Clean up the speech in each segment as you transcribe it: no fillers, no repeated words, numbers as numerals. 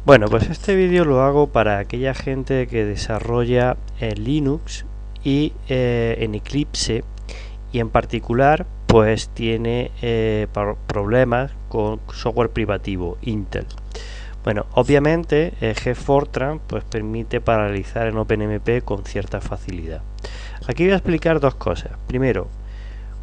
Bueno, pues este vídeo lo hago para aquella gente que desarrolla en Linux y en Eclipse, y en particular pues tiene problemas con software privativo Intel. Bueno, obviamente GFortran pues permite paralizar en OpenMP con cierta facilidad. Aquí voy a explicar dos cosas. Primero,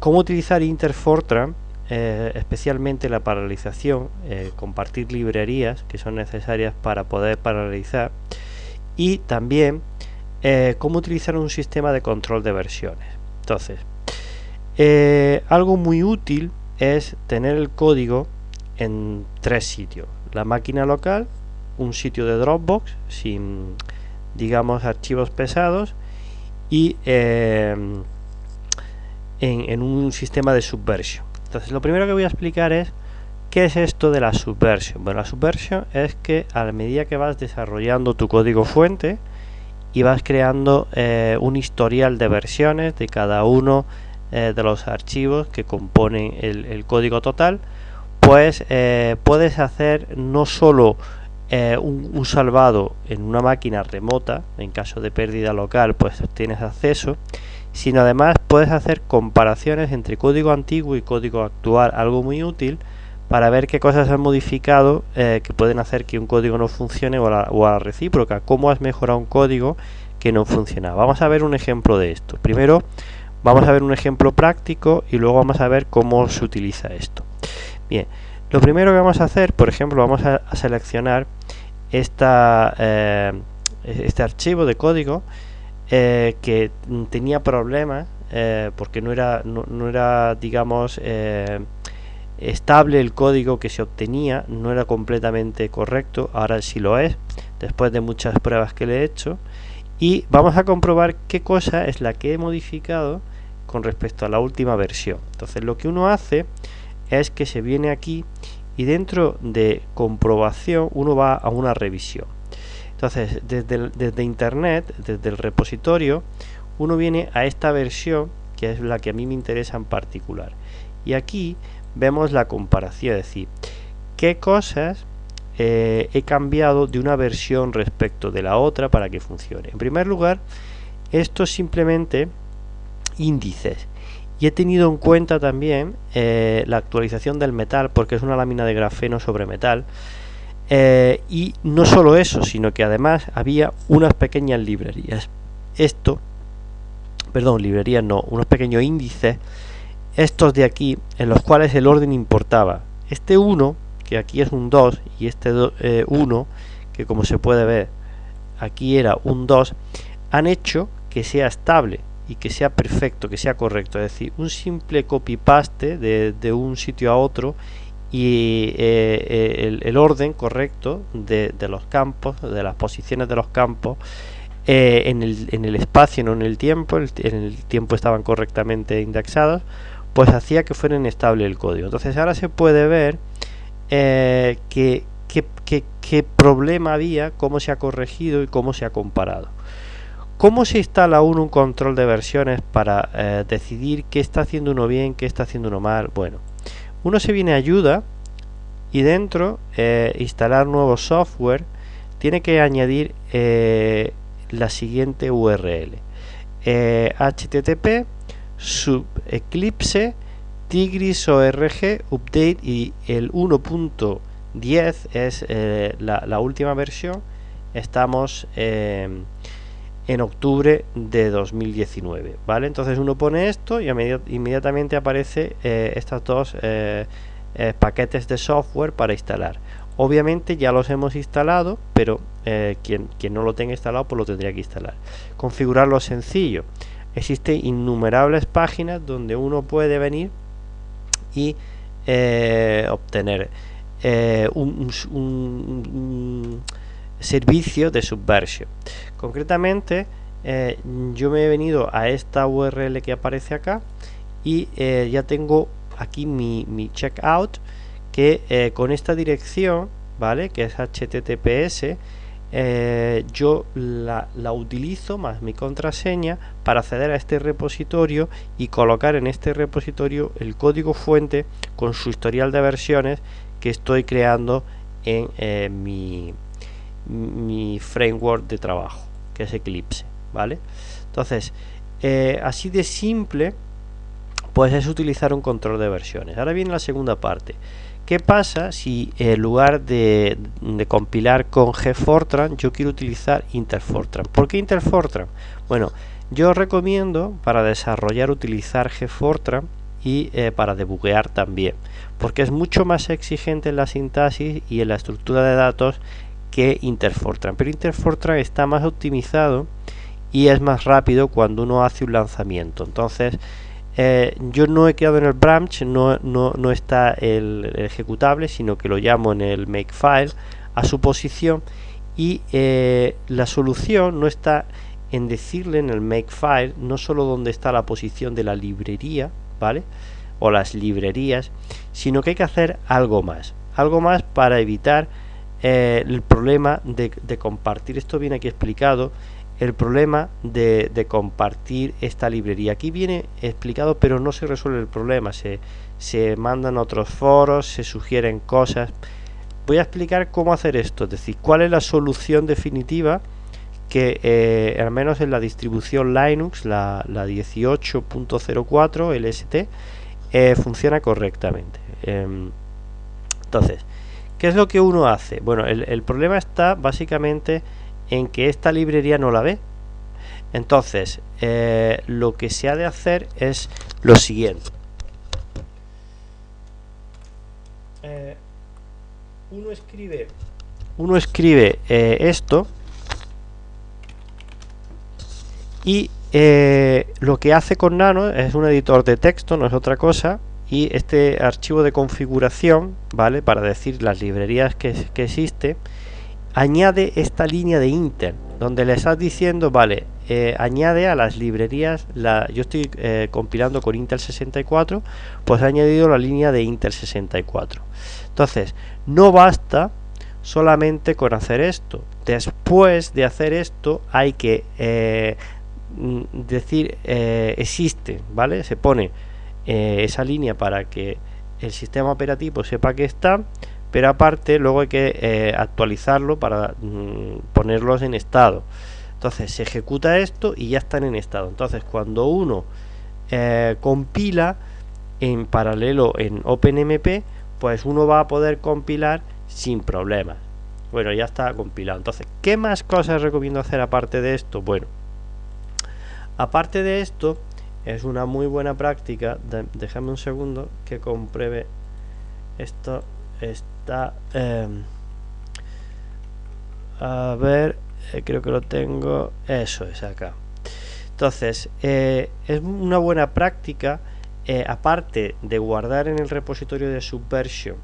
cómo utilizar Intel Fortran, especialmente la paralización, compartir librerías que son necesarias para poder paralizar, y también cómo utilizar un sistema de control de versiones. Entonces, algo muy útil es tener el código en tres sitios: la máquina local, un sitio de Dropbox sin, digamos, archivos pesados, y en un sistema de Subversion. Entonces, lo primero que voy a explicar es qué es esto de la Subversion. Bueno, la Subversion es que a medida que vas desarrollando tu código fuente y vas creando un historial de versiones de cada uno de los archivos que componen el código total, pues puedes hacer no solo un salvado en una máquina remota, en caso de pérdida local pues tienes acceso, sino además puedes hacer comparaciones entre código antiguo y código actual, algo muy útil para ver qué cosas han modificado que pueden hacer que un código no funcione, o a la recíproca, cómo has mejorado un código que no funciona. Vamos a ver un ejemplo de esto. Primero vamos a ver un ejemplo práctico y luego vamos a ver cómo se utiliza esto. Bien, lo primero que vamos a hacer, por ejemplo, vamos a seleccionar este archivo de código que tenía problemas porque no era digamos estable. El código que se obtenía no era completamente correcto. Ahora sí lo es, después de muchas pruebas que le he hecho, y vamos a comprobar qué cosa es la que he modificado con respecto a la última versión. Entonces, lo que uno hace es que se viene aquí y dentro de comprobación uno va a una revisión. Entonces, desde internet, desde el repositorio, uno viene a esta versión, que es la que a mí me interesa en particular, y aquí vemos la comparación, es decir, qué cosas he cambiado de una versión respecto de la otra para que funcione. En primer lugar, esto es simplemente índices, y he tenido en cuenta también la actualización del metal, porque es una lámina de grafeno sobre metal. Y no solo eso, sino que además había unas pequeñas librerías. Librerías no, unos pequeños índices, estos de aquí, en los cuales el orden importaba. Este 1, que aquí es un 2, y este 1, que como se puede ver, aquí era un 2, han hecho que sea estable y que sea perfecto, que sea correcto. Es decir, un simple copy-paste de un sitio a otro, y el orden correcto de los campos, de las posiciones de los campos en el espacio, no en el tiempo. En el tiempo estaban correctamente indexados, pues hacía que fuera inestable el código. Entonces ahora se puede ver qué problema había, cómo se ha corregido y cómo se ha comparado. ¿Cómo se instala un control de versiones para decidir qué está haciendo uno bien, qué está haciendo uno mal? Bueno, uno se viene a ayuda y dentro instalar nuevo software, tiene que añadir la siguiente URL: http eclipse tigris org update, y el 1.10 es la última versión. Estamos en octubre de 2019, ¿vale? Entonces uno pone esto y inmediatamente aparece estos dos paquetes de software para instalar. Obviamente ya los hemos instalado, pero quien no lo tenga instalado pues lo tendría que instalar. Configurarlo sencillo. Existen innumerables páginas donde uno puede venir y obtener un servicio de Subversion. Concretamente, yo me he venido a esta URL que aparece acá y ya tengo aquí mi checkout, que con esta dirección, ¿vale?, que es https, yo la utilizo más mi contraseña para acceder a este repositorio y colocar en este repositorio el código fuente con su historial de versiones que estoy creando en mi mi framework de trabajo, que es Eclipse, ¿vale? Entonces, así de simple, pues es utilizar un control de versiones. Ahora viene la segunda parte. ¿Qué pasa si en lugar de compilar con GFortran yo quiero utilizar Interfortran? ¿Por qué Interfortran? Bueno, yo recomiendo para desarrollar utilizar GFortran y para debuguear también, porque es mucho más exigente en la sintaxis y en la estructura de datos que Interfortran, pero Interfortran está más optimizado y es más rápido cuando uno hace un lanzamiento. Entonces yo no he quedado en el branch, no está el ejecutable, sino que lo llamo en el makefile a su posición, y la solución no está en decirle en el makefile no solo dónde está la posición de la librería, ¿vale? O las librerías, sino que hay que hacer algo más para evitar el problema de compartir. Esto viene aquí explicado, el problema de compartir esta librería. Aquí viene explicado, pero no se resuelve el problema. Se mandan otros foros, se sugieren cosas. Voy a explicar cómo hacer esto, es decir, cuál es la solución definitiva que al menos en la distribución Linux, la 18.04 LST, funciona correctamente. Entonces, ¿qué es lo que uno hace? Bueno, el problema está básicamente en que esta librería no la ve. Entonces, lo que se ha de hacer es lo siguiente. Uno escribe esto, y lo que hace con Nano es un editor de texto, no es otra cosa, y este archivo de configuración, ¿vale? Para decir las librerías que existe, añade esta línea de Intel, donde le estás diciendo, vale, añade a las librerías, yo estoy compilando con Intel 64, pues he añadido la línea de Intel 64. Entonces, no basta solamente con hacer esto. Después de hacer esto, hay que decir existe, ¿vale? Se pone esa línea para que el sistema operativo sepa que está, pero aparte luego hay que actualizarlo para ponerlos en estado. Entonces se ejecuta esto y ya están en estado. Entonces cuando uno compila en paralelo en OpenMP, pues uno va a poder compilar sin problemas. Bueno, ya está compilado. Entonces, ¿qué más cosas recomiendo hacer aparte de esto? Bueno, aparte de esto, es una muy buena práctica. Déjame un segundo que compruebe esto. Está a ver, creo que lo tengo. Eso es acá. Entonces, es una buena práctica, aparte de guardar en el repositorio de Subversion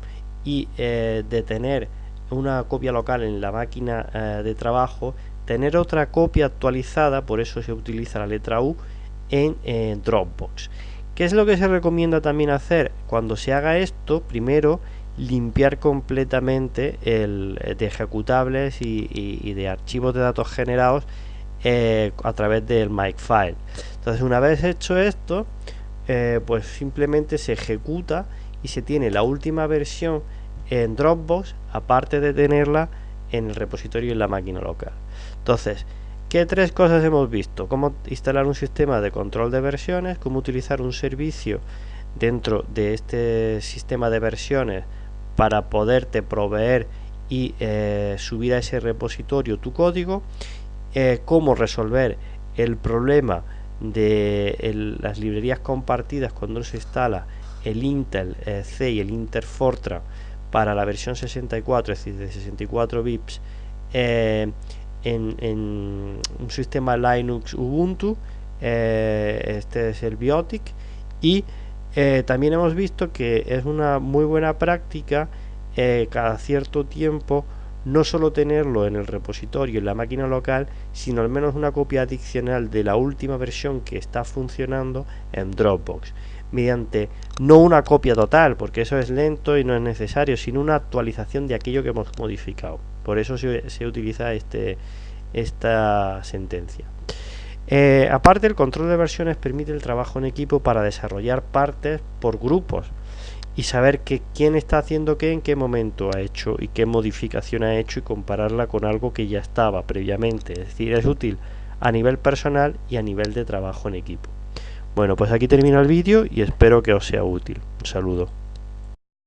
y de tener una copia local en la máquina de trabajo, tener otra copia actualizada, por eso se utiliza la letra U, en Dropbox. ¿Qué es lo que se recomienda también hacer? Cuando se haga esto, primero limpiar completamente de ejecutables y de archivos de datos generados a través del makefile. Entonces, una vez hecho esto, pues simplemente se ejecuta y se tiene la última versión en Dropbox, aparte de tenerla en el repositorio en la máquina local. Entonces, ¿qué tres cosas hemos visto? Cómo instalar un sistema de control de versiones, cómo utilizar un servicio dentro de este sistema de versiones para poderte proveer y subir a ese repositorio tu código, cómo resolver el problema de las librerías compartidas cuando se instala el Intel C y el Intel Fortran para la versión 64, es decir, de 64 bits, en un sistema Linux Ubuntu. Este es el Biotic. Y también hemos visto que es una muy buena práctica cada cierto tiempo no solo tenerlo en el repositorio en la máquina local, sino al menos una copia adicional de la última versión que está funcionando en Dropbox, mediante no una copia total, porque eso es lento y no es necesario, sino una actualización de aquello que hemos modificado. Por eso se utiliza esta sentencia. Aparte, el control de versiones permite el trabajo en equipo para desarrollar partes por grupos y saber quién está haciendo qué, en qué momento ha hecho y qué modificación ha hecho, y compararla con algo que ya estaba previamente. Es decir, es útil a nivel personal y a nivel de trabajo en equipo. Bueno, pues aquí termina el vídeo y espero que os sea útil. Un saludo.